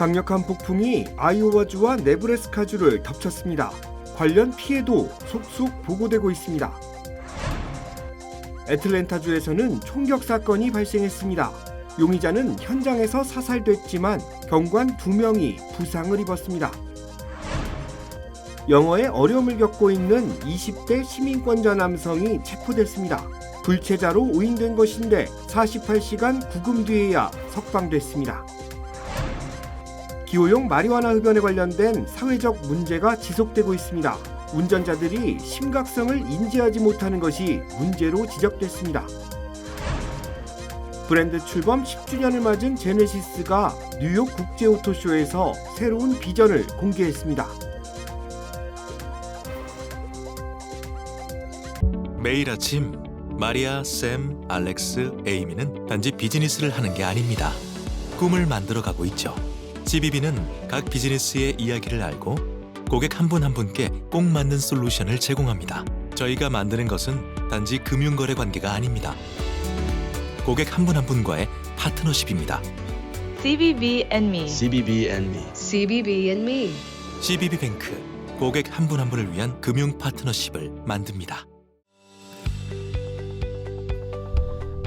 강력한 폭풍이 아이오와주와 네브래스카주를 덮쳤습니다. 관련 피해도 속속 보고되고 있습니다. 애틀랜타주에서는 총격 사건이 발생했습니다. 용의자는 현장에서 사살됐지만 경관 2명이 부상을 입었습니다. 영어에 어려움을 겪고 있는 20대 시민권자 남성이 체포됐습니다. 불체자로 오인된 것인데 48시간 구금 뒤에야 석방됐습니다. 기호용 마리화나 흡연에 관련된 사회적 문제가 지속되고 있습니다. 운전자들이 심각성을 인지하지 못하는 것이 문제로 지적됐습니다. 브랜드 출범 10주년을 맞은 제네시스가 뉴욕 국제오토쇼에서 새로운 비전을 공개했습니다. 매일 아침 마리아, 샘, 알렉스, 에이미는 단지 비즈니스를 하는 게 아닙니다. 꿈을 만들어가고 있죠. GBB는 각 비즈니스의 이야기를 알고 고객 한 분 한 분께 꼭 맞는 솔루션을 제공합니다. 저희가 만드는 것은 단지 금융거래 관계가 아닙니다. 고객 한 분 한 분과의 파트너십입니다. CBB and me. CBB and me. CBB and me. CBB뱅크, 고객 한 분 한 분을 위한 금융 파트너십을 만듭니다.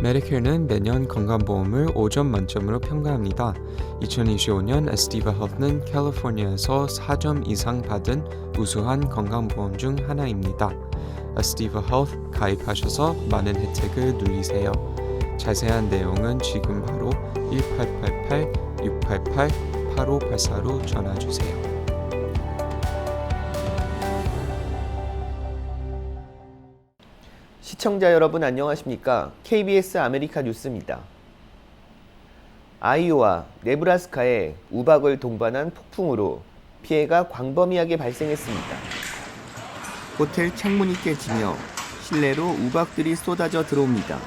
메디케어는 매년 건강보험을 5점 만점으로 평가합니다. 2025년 에스티바 헬스는 캘리포니아에서 4점 이상 받은 우수한 건강보험 중 하나입니다. 에스티바 헬스 가입하셔서 많은 혜택을 누리세요. 자세한 내용은 지금 바로 1888-688-8584로 전화주세요. 시청자 여러분 안녕하십니까? KBS 아메리카 뉴스입니다. 아이오와 네브라스카에 우박을 동반한 폭풍으로 피해가 광범위하게 발생했습니다. 호텔 창문이 깨지며 실내로 우박들이 쏟아져 들어옵니다.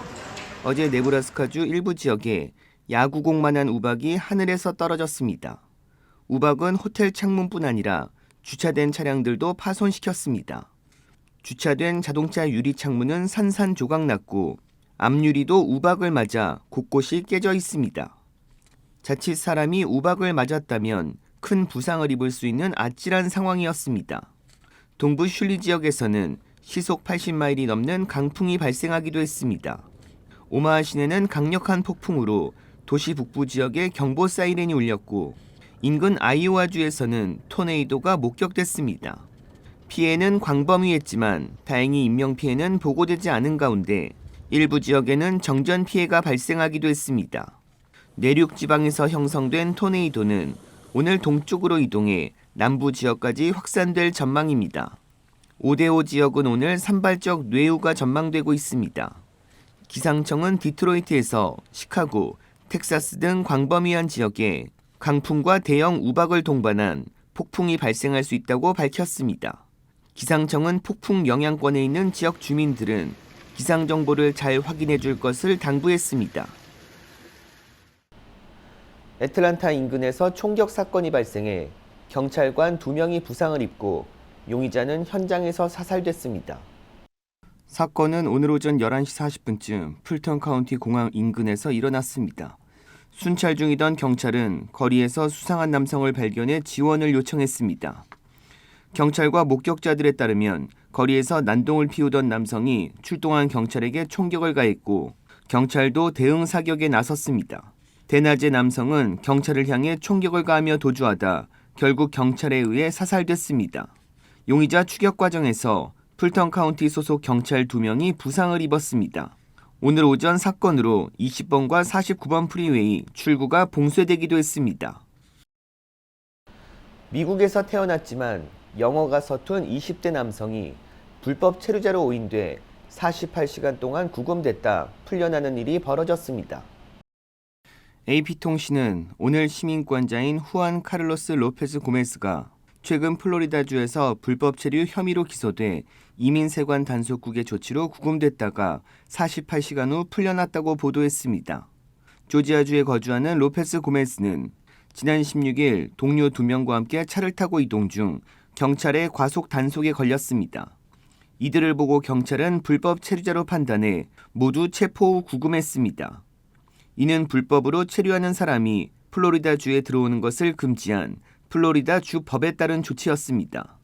어제 네브라스카주 일부 지역에 야구공만한 우박이 하늘에서 떨어졌습니다. 우박은 호텔 창문뿐 아니라 주차된 차량들도 파손시켰습니다. 주차된 자동차 유리 창문은 산산조각 났고 앞유리도 우박을 맞아 곳곳이 깨져 있습니다. 자칫 사람이 우박을 맞았다면 큰 부상을 입을 수 있는 아찔한 상황이었습니다. 동부 슐리 지역에서는 시속 80마일이 넘는 강풍이 발생하기도 했습니다. 오마하 시내는 강력한 폭풍으로 도시 북부 지역에 경보 사이렌이 울렸고 인근 아이오와주에서는 토네이도가 목격됐습니다. 피해는 광범위했지만 다행히 인명피해는 보고되지 않은 가운데 일부 지역에는 정전 피해가 발생하기도 했습니다. 내륙 지방에서 형성된 토네이도는 오늘 동쪽으로 이동해 남부 지역까지 확산될 전망입니다. 오데오 지역은 오늘 산발적 뇌우가 전망되고 있습니다. 기상청은 디트로이트에서 시카고, 텍사스 등 광범위한 지역에 강풍과 대형 우박을 동반한 폭풍이 발생할 수 있다고 밝혔습니다. 기상청은 폭풍 영향권에 있는 지역 주민들은 기상정보를 잘 확인해 줄 것을 당부했습니다. 애틀란타 인근에서 총격 사건이 발생해 경찰관 2명이 부상을 입고 용의자는 현장에서 사살됐습니다. 사건은 오늘 오전 11시 40분쯤 풀턴 카운티 공항 인근에서 일어났습니다. 순찰 중이던 경찰은 거리에서 수상한 남성을 발견해 지원을 요청했습니다. 경찰과 목격자들에 따르면 거리에서 난동을 피우던 남성이 출동한 경찰에게 총격을 가했고 경찰도 대응 사격에 나섰습니다. 대낮에 남성은 경찰을 향해 총격을 가하며 도주하다 결국 경찰에 의해 사살됐습니다. 용의자 추격 과정에서 풀턴 카운티 소속 경찰 2명이 부상을 입었습니다. 오늘 오전 사건으로 20번과 49번 프리웨이 출구가 봉쇄되기도 했습니다. 미국에서 태어났지만 영어가 서툰 20대 남성이 불법 체류자로 오인돼 48시간 동안 구금됐다 풀려나는 일이 벌어졌습니다. AP통신은 오늘 시민권자인 후안 카를로스 로페스 고메스가 최근 플로리다주에서 불법 체류 혐의로 기소돼 이민세관 단속국의 조치로 구금됐다가 48시간 후 풀려났다고 보도했습니다. 조지아주에 거주하는 로페스 고메스는 지난 16일 동료 2명과 함께 차를 타고 이동 중 경찰의 과속 단속에 걸렸습니다. 이들을 보고 경찰은 불법 체류자로 판단해 모두 체포 후 구금했습니다. 이는 불법으로 체류하는 사람이 플로리다주에 들어오는 것을 금지한 플로리다주 법에 따른 조치였습니다.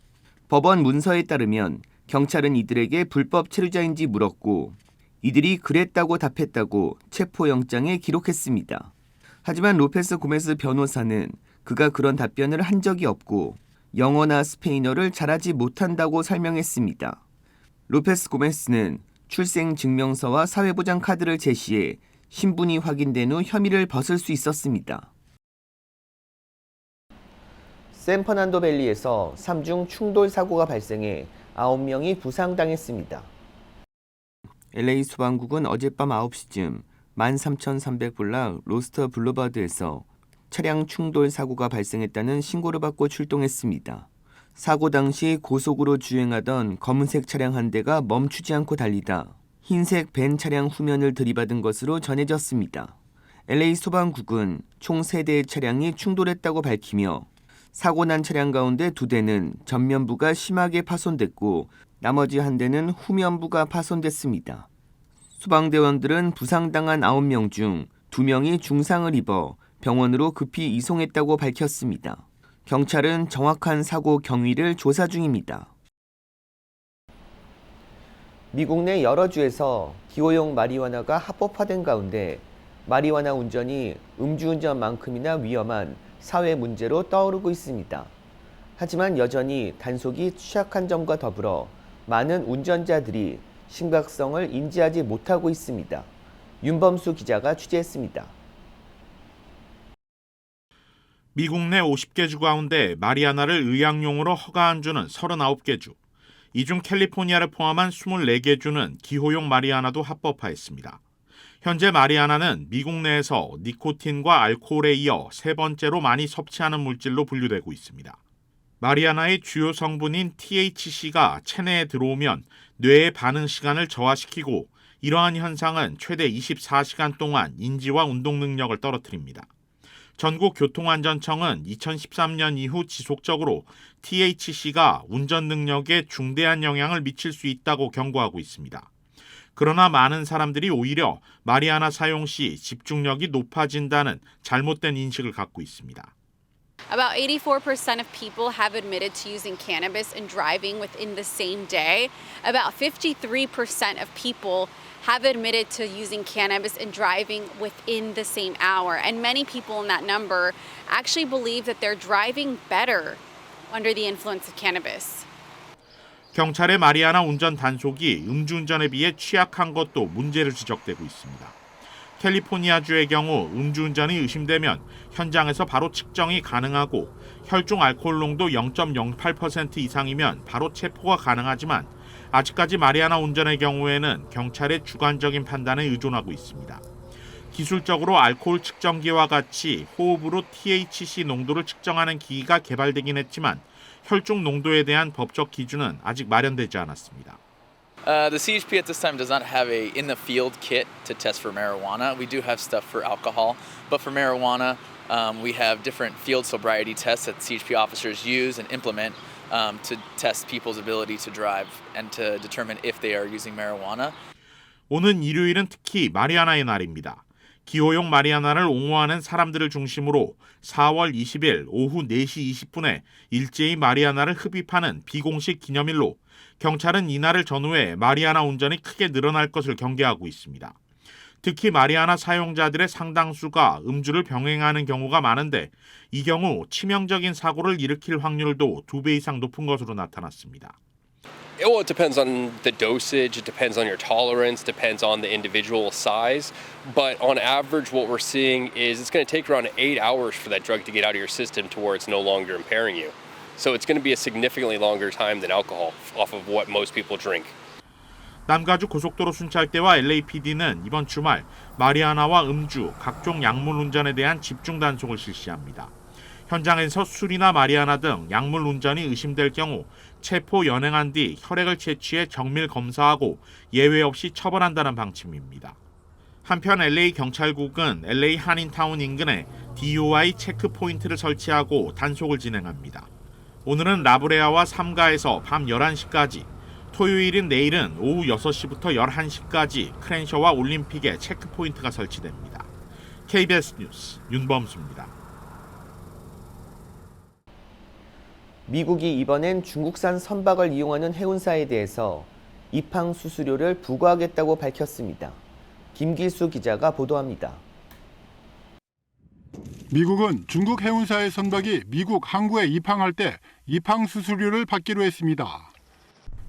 법원 문서에 따르면 경찰은 이들에게 불법 체류자인지 물었고 이들이 그랬다고 답했다고 체포영장에 기록했습니다. 하지만 로페스 고메스 변호사는 그가 그런 답변을 한 적이 없고 영어나 스페인어를 잘하지 못한다고 설명했습니다. 로페스 고메스는 출생증명서와 사회보장 카드를 제시해 신분이 확인된 후 혐의를 벗을 수 있었습니다. 샌퍼난도밸리에서 3중 충돌 사고가 발생해 9명이 부상당했습니다. LA 소방국은 어젯밤 9시쯤 13,300블락 로스터 블루바드에서 차량 충돌 사고가 발생했다는 신고를 받고 출동했습니다. 사고 당시 고속으로 주행하던 검은색 차량 한 대가 멈추지 않고 달리다 흰색 벤 차량 후면을 들이받은 것으로 전해졌습니다. LA 소방국은 총 3대의 차량이 충돌했다고 밝히며 사고 난 차량 가운데 2대는 전면부가 심하게 파손됐고 나머지 한 대는 후면부가 파손됐습니다. 소방대원들은 부상당한 9명 중 2명이 중상을 입어 병원으로 급히 이송했다고 밝혔습니다. 경찰은 정확한 사고 경위를 조사 중입니다. 미국 내 여러 주에서 기호용 마리화나가 합법화된 가운데 마리화나 운전이 음주운전만큼이나 위험한 사회 문제로 떠오르고 있습니다. 하지만 여전히 단속이 취약한 점과 더불어 많은 운전자들이 심각성을 인지하지 못하고 있습니다. 윤범수 기자가 취재했습니다. 미국 내 50개 주 가운데 마리아나를 의약용으로 허가한 주는 39개 주. 이 중 캘리포니아를 포함한 24개 주는 기호용 마리아나도 합법화했습니다. 현재 마리아나는 미국 내에서 니코틴과 알코올에 이어 3번째로 많이 섭취하는 물질로 분류되고 있습니다. 마리아나의 주요 성분인 THC가 체내에 들어오면 뇌의 반응 시간을 저하시키고 이러한 현상은 최대 24시간 동안 인지와 운동 능력을 떨어뜨립니다. 전국교통안전청은 2013년 이후 지속적으로 THC가 운전 능력에 중대한 영향을 미칠 수 있다고 경고하고 있습니다. 그러나 많은 사람들이 오히려 마리아나 사용 시 집중력이 높아진다는 잘못된 인식을 갖고 있습니다. About 84% of people have admitted to using cannabis and driving within the same day. About 53% of people have admitted to using cannabis and driving within the same hour. And many people in that number actually believe that they're driving better under the influence of cannabis. 경찰의 마리아나 운전 단속이 음주운전에 비해 취약한 것도 문제로 지적되고 있습니다. 캘리포니아주의 경우 음주운전이 의심되면 현장에서 바로 측정이 가능하고 혈중 알코올 농도 0.08% 이상이면 바로 체포가 가능하지만 아직까지 마리아나 운전의 경우에는 경찰의 주관적인 판단에 의존하고 있습니다. 기술적으로 알코올 측정기와 같이 호흡으로 THC 농도를 측정하는 기기가 개발되긴 했지만 혈중 농도에 대한 법적 기준은 아직 마련되지 않았습니다. The CHP at this time does not have a in-the-field kit to test for marijuana. We do have stuff for alcohol, but for marijuana, we have different field sobriety tests that CHP officers use and implement to test people's ability to drive and to determine if they are using marijuana. 오는 일요일은 특히 마리아나의 날입니다. 기호용 마리아나를 옹호하는 사람들을 중심으로 4월 20일 오후 4시 20분에 일제히 마리아나를 흡입하는 비공식 기념일로 경찰은 이날을 전후해 마리아나 운전이 크게 늘어날 것을 경계하고 있습니다. 특히 마리아나 사용자들의 상당수가 음주를 병행하는 경우가 많은데 이 경우 치명적인 사고를 일으킬 확률도 2배 이상 높은 것으로 나타났습니다. Well, it depends on the dosage, it depends on your tolerance, depends on the individual size. But on average, what we're seeing is it's going to take around 8 hours for that drug to get out of your system to where it's no longer impairing you. So it's going to be a significantly longer time than alcohol off of what most people drink. 남가주 고속도로 순찰대와 LAPD는 이번 주말 마리아나와 음주, 각종 약물 운전에 대한 집중 단속을 실시합니다. 현장에서 술이나 마리아나 등 약물 운전이 의심될 경우 체포 연행한 뒤 혈액을 채취해 정밀 검사하고 예외 없이 처벌한다는 방침입니다. 한편 LA 경찰국은 LA 한인타운 인근에 DUI 체크 포인트를 설치하고 단속을 진행합니다. 오늘은 라브레아와 삼가에서 밤 11시까지, 토요일인 내일은 오후 6시부터 11시까지 크랜셔와 올림픽에 체크 포인트가 설치됩니다. KBS 뉴스 윤범수입니다. 미국이 이번엔 중국산 선박을 이용하는 해운사에 대해서 입항 수수료를 부과하겠다고 밝혔습니다. 김기수 기자가 보도합니다. 미국은 중국 해운사의 선박이 미국 항구에 입항할 때 입항 수수료를 받기로 했습니다.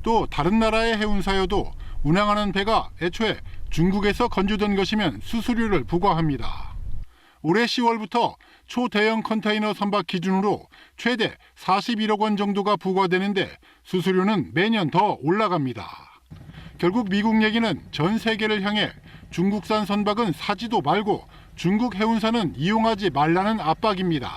또 다른 나라의 해운사여도 운항하는 배가 애초에 중국에서 건조된 것이면 수수료를 부과합니다. 올해 10월부터 초대형 컨테이너 선박 기준으로 최대 41억 원 정도가 부과되는데 수수료는 매년 더 올라갑니다. 결국 미국 얘기는 전 세계를 향해 중국산 선박은 사지도 말고 중국 해운사는 이용하지 말라는 압박입니다.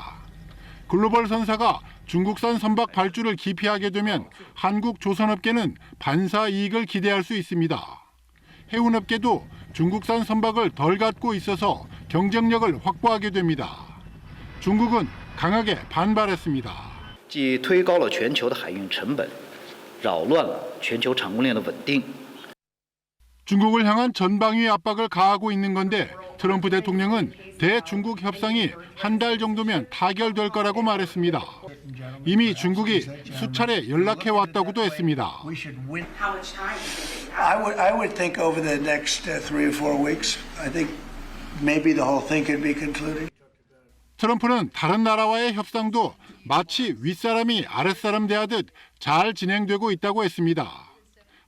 글로벌 선사가 중국산 선박 발주를 기피하게 되면 한국 조선업계는 반사 이익을 기대할 수 있습니다. 해운업계도 중국산 선박을 덜 갖고 있어서 경쟁력을 확보하게 됩니다. 중국은 강하게 반발했습니다. 既推高了全球的海运成本，扰乱了全球产供链的稳定。 중국을 향한 전방위 압박을 가하고 있는 건데 트럼프 대통령은 대중국 협상이 한 달 정도면 타결될 거라고 말했습니다. 이미 중국이 수차례 연락해 왔다고도 했습니다. I would think over the next 3 or 4 weeks. I think maybe the whole thing could be concluded. 트럼프는 다른 나라와의 협상도 마치 윗사람이 아랫사람 대하듯 잘 진행되고 있다고 했습니다.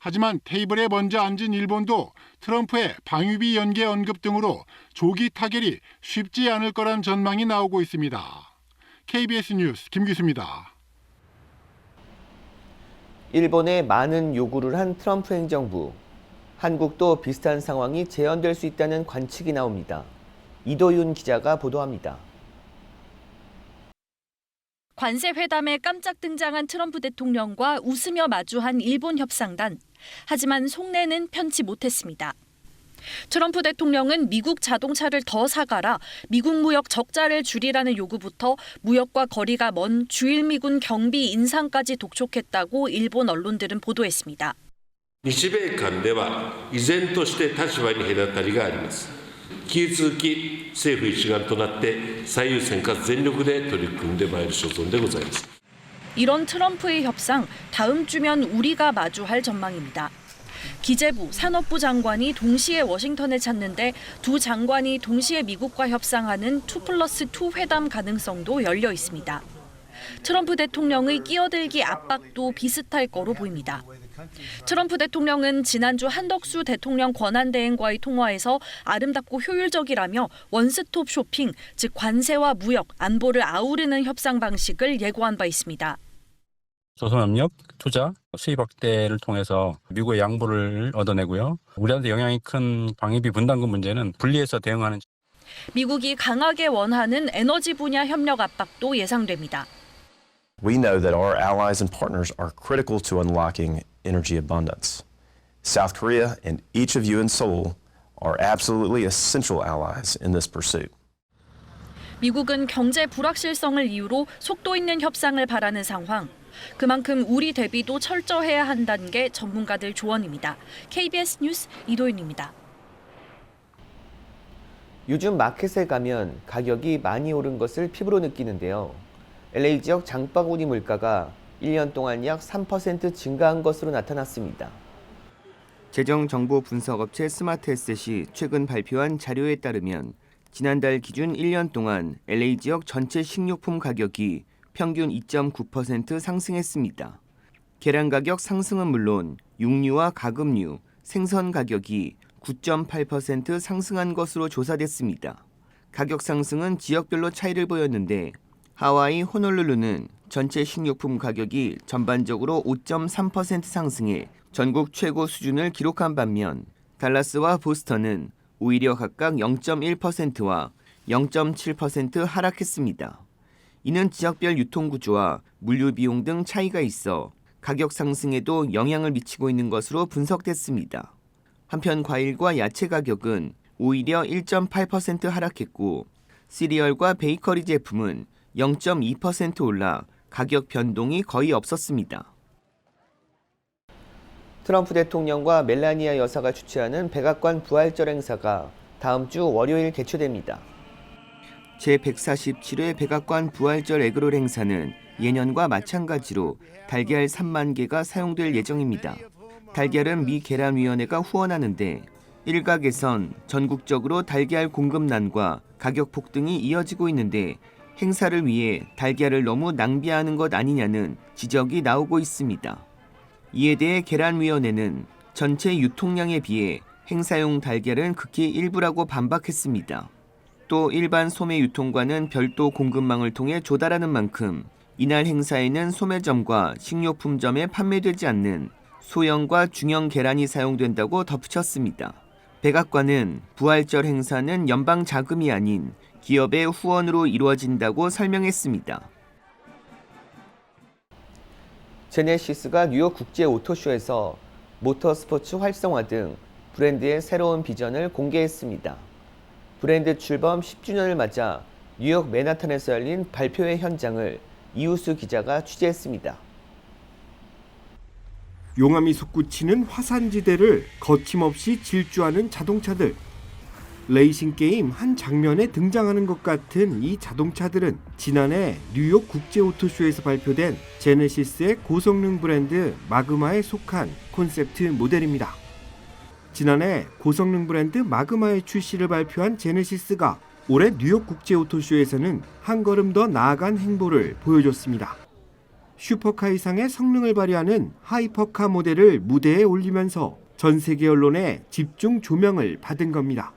하지만 테이블에 먼저 앉은 일본도 트럼프의 방위비 연계 언급 등으로 조기 타결이 쉽지 않을 거란 전망이 나오고 있습니다. KBS 뉴스 김기수입니다. 일본에 많은 요구를 한 트럼프 행정부. 한국도 비슷한 상황이 재현될 수 있다는 관측이 나옵니다. 이도윤 기자가 보도합니다. 관세 회담에 깜짝 등장한 트럼프 대통령과 웃으며 마주한 일본 협상단. 하지만 속내는 편치 못했습니다. 트럼프 대통령은 미국 자동차를 더 사가라, 미국 무역 적자를 줄이라는 요구부터 무역과 거리가 먼 주일미군 경비 인상까지 독촉했다고 일본 언론들은 보도했습니다. 日米間では依然として立場に隔たりがあります。引き続き政府一丸となって最優先かつ全力で取り組んでまいる所存でございます。 이런 트럼프의 협상, 다음 주면 우리가 마주할 전망입니다. 기재부, 산업부 장관이 동시에 워싱턴에 찾는데 두 장관이 동시에 미국과 협상하는 2+2 회담 가능성도 열려 있습니다. 트럼프 대통령의 끼어들기 압박도 비슷할 거로 보입니다. 트럼프 대통령은 지난주 한덕수 대통령 권한대행과의 통화에서 아름답고 효율적이라며 원스톱 쇼핑, 즉 관세와 무역, 안보를 아우르는 협상 방식을 예고한 바 있습니다. 조선업력, 투자, 수입 확대를 통해서 미국의 양보를 얻어내고요. 우리한테 영향이 큰 방위비 분담금 문제는 분리해서 대응하는. 미국이 강하게 원하는 에너지 분야 협력 압박도 예상됩니다. We know that our allies and partners are critical to unlocking energy abundance. South Korea and each of you in Seoul are absolutely essential allies in this pursuit. 미국은 경제 불확실성을 이유로 속도 있는 협상을 바라는 상황. 그만큼 우리 대비도 철저해야 한다는 게 전문가들 조언입니다. KBS 뉴스 이도윤입니다. 요즘 마켓에 가면 가격이 많이 오른 것을 피부로 느끼는데요. LA 지역 장바구니 물가가 1년 동안 약 3% 증가한 것으로 나타났습니다. 재정정보분석업체 스마트에셋이 최근 발표한 자료에 따르면 지난달 기준 1년 동안 LA 지역 전체 식료품 가격이 평균 2.9% 상승했습니다. 계란 가격 상승은 물론 육류와 가금류, 생선 가격이 9.8% 상승한 것으로 조사됐습니다. 가격 상승은 지역별로 차이를 보였는데 하와이 호놀룰루는 전체 식료품 가격이 전반적으로 5.3% 상승해 전국 최고 수준을 기록한 반면 달라스와 보스턴은 오히려 각각 0.1%와 0.7% 하락했습니다. 이는 지역별 유통구조와 물류비용 등 차이가 있어 가격 상승에도 영향을 미치고 있는 것으로 분석됐습니다. 한편 과일과 야채 가격은 오히려 1.8% 하락했고 시리얼과 베이커리 제품은 0.2% 올라 가격 변동이 거의 없었습니다. 트럼프 대통령과 멜라니아 여사가 주최하는 백악관 부활절 행사가 다음 주 월요일 개최됩니다. 제147회 백악관 부활절 에그롤 행사는 예년과 마찬가지로 달걀 3만 개가 사용될 예정입니다. 달걀은 미 계란위원회가 후원하는데 일각에선 전국적으로 달걀 공급난과 가격 폭등이 이어지고 있는데 행사를 위해 달걀을 너무 낭비하는 것 아니냐는 지적이 나오고 있습니다. 이에 대해 계란위원회는 전체 유통량에 비해 행사용 달걀은 극히 일부라고 반박했습니다. 또 일반 소매 유통과는 별도 공급망을 통해 조달하는 만큼 이날 행사에는 소매점과 식료품점에 판매되지 않는 소형과 중형 계란이 사용된다고 덧붙였습니다. 백악관은 부활절 행사는 연방 자금이 아닌 기업의 후원으로 이루어진다고 설명했습니다. 제네시스가 뉴욕 국제 오토쇼에서 모터스포츠 활성화 등 브랜드의 새로운 비전을 공개했습니다. 브랜드 출범 10주년을 맞아 뉴욕 맨하탄에서 열린 발표회 현장을 이우수 기자가 취재했습니다. 용암이 솟구치는 화산지대를 거침없이 질주하는 자동차들. 레이싱 게임 한 장면에 등장하는 것 같은 이 자동차들은 지난해 뉴욕 국제오토쇼에서 발표된 제네시스의 고성능 브랜드 마그마에 속한 콘셉트 모델입니다. 지난해 고성능 브랜드 마그마의 출시를 발표한 제네시스가 올해 뉴욕 국제오토쇼에서는 한 걸음 더 나아간 행보를 보여줬습니다. 슈퍼카 이상의 성능을 발휘하는 하이퍼카 모델을 무대에 올리면서 전 세계 언론의 집중 조명을 받은 겁니다.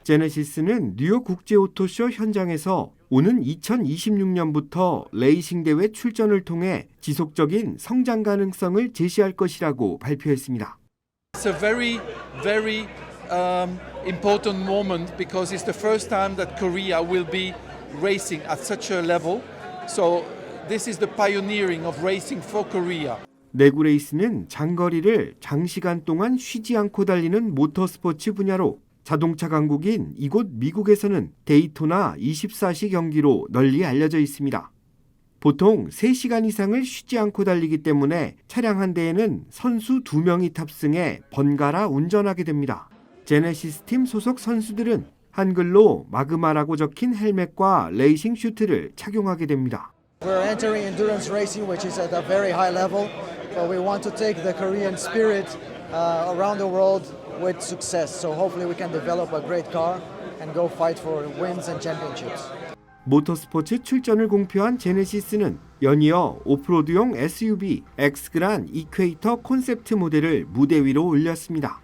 제네시스는 뉴욕 국제오토쇼 현장에서 오는 2026년부터 레이싱 대회 출전을 통해 지속적인 성장 가능성을 제시할 것이라고 발표했습니다. It's a very important moment because it's the first time that Korea will be racing at such a level. So this is the pioneering of racing for Korea. 내구 레이스는 장거리를 장시간 동안 쉬지 않고 달리는 모터스포츠 분야로 자동차 강국인 이곳 미국에서는 데이토나 24시 경기로 널리 알려져 있습니다. 보통 3시간 이상을 쉬지 않고 달리기 때문에 차량 한 대에는 선수 2명이 탑승해 번갈아 운전하게 됩니다. 제네시스 팀 소속 선수들은 한글로 마그마라고 적힌 헬멧과 레이싱 슈트를 착용하게 됩니다. We're entering endurance racing, which is at a very high level, but we want to take the Korean spirit around the world with success. So hopefully we can develop a great car and go fight for wins and championships. 모터스포츠 출전을 공표한 제네시스는 연이어 오프로드용 SUV 엑스그란 이퀘이터 콘셉트 모델을 무대 위로 올렸습니다.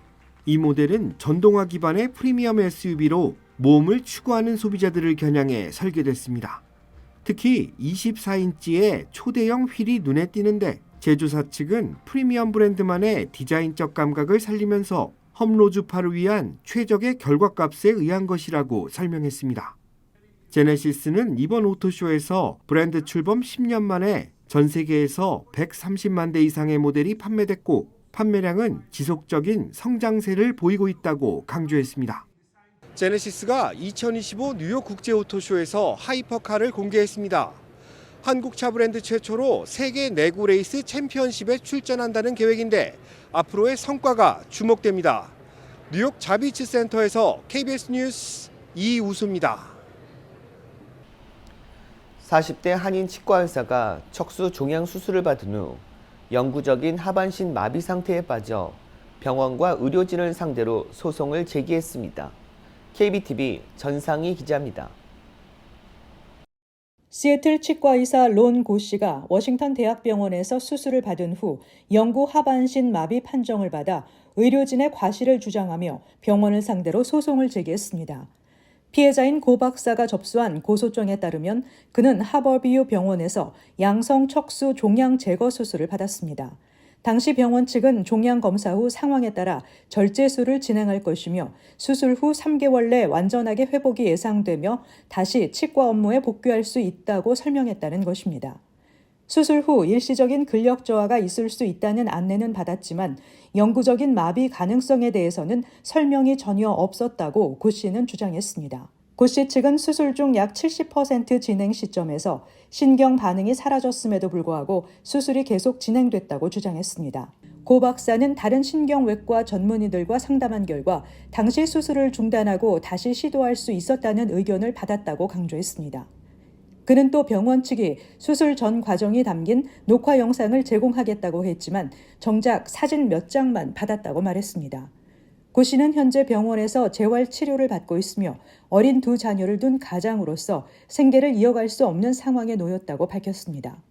이 모델은 전동화 기반의 프리미엄 SUV로 모험을 추구하는 소비자들을 겨냥해 설계됐습니다. 특히 24인치의 초대형 휠이 눈에 띄는데 제조사 측은 프리미엄 브랜드만의 디자인적 감각을 살리면서 험로즈파를 위한 최적의 결과값에 의한 것이라고 설명했습니다. 제네시스는 이번 오토쇼에서 브랜드 출범 10년 만에 전 세계에서 130만 대 이상의 모델이 판매됐고 판매량은 지속적인 성장세를 보이고 있다고 강조했습니다. 제네시스가 2025 뉴욕 국제오토쇼에서 하이퍼카를 공개했습니다. 한국차 브랜드 최초로 세계 내구 레이스 챔피언십에 출전한다는 계획인데 앞으로의 성과가 주목됩니다. 뉴욕 자비치 센터에서 KBS 뉴스 이우수입니다. 40대 한인 치과 의사가 척수 종양 수술을 받은 후 영구적인 하반신 마비 상태에 빠져 병원과 의료진을 상대로 소송을 제기했습니다. KBTV 전상희 기자입니다. 시애틀 치과의사 론 고 씨가 워싱턴 대학병원에서 수술을 받은 후 영구 하반신 마비 판정을 받아 의료진의 과실을 주장하며 병원을 상대로 소송을 제기했습니다. 피해자인 고 박사가 접수한 고소장에 따르면 그는 하버비유 병원에서 양성 척수 종양 제거 수술을 받았습니다. 당시 병원 측은 종양 검사 후 상황에 따라 절제술을 진행할 것이며 수술 후 3개월 내 완전하게 회복이 예상되며 다시 치과 업무에 복귀할 수 있다고 설명했다는 것입니다. 수술 후 일시적인 근력 저하가 있을 수 있다는 안내는 받았지만 영구적인 마비 가능성에 대해서는 설명이 전혀 없었다고 고 씨는 주장했습니다. 고 씨 측은 수술 중 약 70% 진행 시점에서 신경 반응이 사라졌음에도 불구하고 수술이 계속 진행됐다고 주장했습니다. 고 박사는 다른 신경외과 전문의들과 상담한 결과 당시 수술을 중단하고 다시 시도할 수 있었다는 의견을 받았다고 강조했습니다. 그는 또 병원 측이 수술 전 과정이 담긴 녹화 영상을 제공하겠다고 했지만 정작 사진 몇 장만 받았다고 말했습니다. 고 씨는 현재 병원에서 재활 치료를 받고 있으며 어린 두 자녀를 둔 가장으로서 생계를 이어갈 수 없는 상황에 놓였다고 밝혔습니다.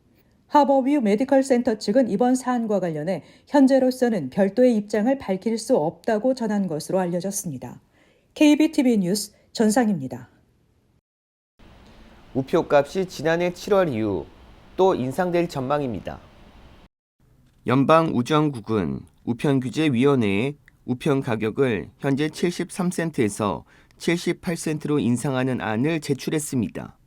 하버뷰 메디컬 센터 측은 이번 사안과 관련해 현재로서는 별도의 입장을 밝힐 수 없다고 전한 것으로 알려졌습니다. KBTV 뉴스 전상입니다. 우표값이 지난해 7월 이후 또 인상될 전망입니다. 연방우정국은 우편규제위원회에 우편 가격을 현재 73센트에서 78센트로 인상하는 안을 제출했습니다.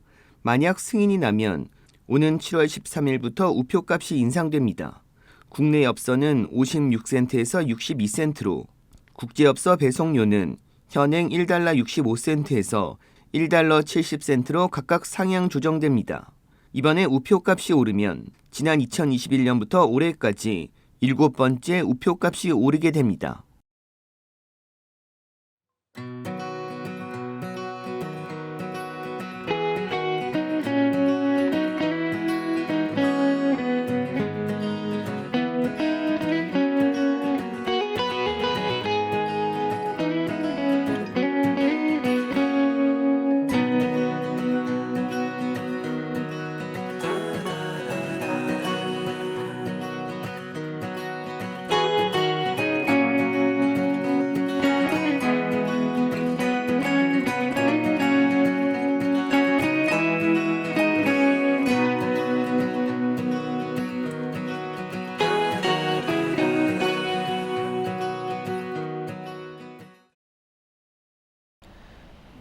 만약 승인이 나면 오는 7월 13일부터 우표값이 인상됩니다. 국내 엽서는 56센트에서 62센트로, 국제엽서 배송료는 현행 1달러 65센트에서 1달러 70센트로 각각 상향 조정됩니다. 이번에 우표값이 오르면 지난 2021년부터 올해까지 7번째 우표값이 오르게 됩니다.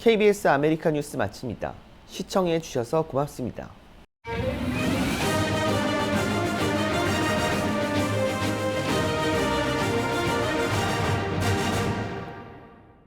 KBS 아메리카 뉴스 마칩니다. 시청해 주셔서 고맙습니다.